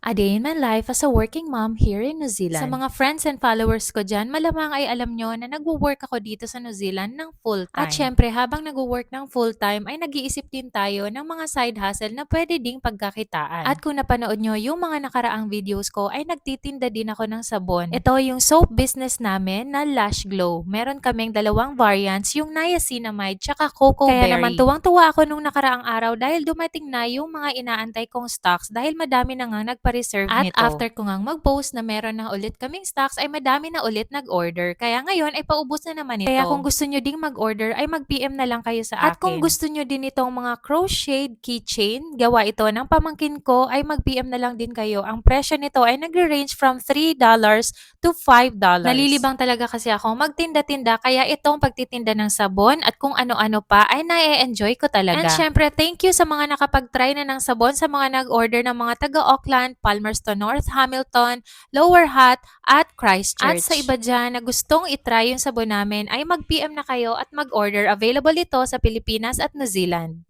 A day in my life as a working mom here in New Zealand. Sa mga friends and followers ko dyan, malamang ay alam nyo na nagwo-work ako dito sa New Zealand ng full-time. At syempre, habang nagwo-work ng full-time, ay nag-iisip din tayo ng mga side hustle na pwede ding pagkakitaan. At kung napanood nyo yung mga nakaraang videos ko, ay nagtitinda din ako ng sabon. Ito yung soap business namin na Lash Glow. Meron kaming dalawang variants, yung niacinamide tsaka cocoa berry. Kaya naman tuwang-tuwa ako nung nakaraang araw dahil dumating na yung mga inaantay kong stocks dahil madami na nga nagpa-reserve nito. At after ko ngang mag-post na meron na ulit kaming stocks ay madami na ulit nag-order. Kaya ngayon ay paubos na naman ito. Kaya kung gusto nyo ding mag-order ay mag-PM na lang kayo sa akin. At kung gusto nyo din itong mga crocheted keychain, gawa ito ng pamangkin ko ay mag-PM na lang din kayo. Ang presyo nito ay nagre-range from $3 to $5. Nalilibang talaga kasi ako magtinda-tinda kaya itong pagtitinda ng sabon at kung ano-ano pa ay na-enjoy ko talaga. And syempre, thank you sa mga nakapag-try na ng sabon, sa mga nag-order ng mga taga-Auckland, Palmerston North, Hamilton, Lower Hutt, at Christchurch. At sa iba dyan na gustong itry yung sabon namin ay mag-PM na kayo at mag-order. Available ito sa Pilipinas at New Zealand.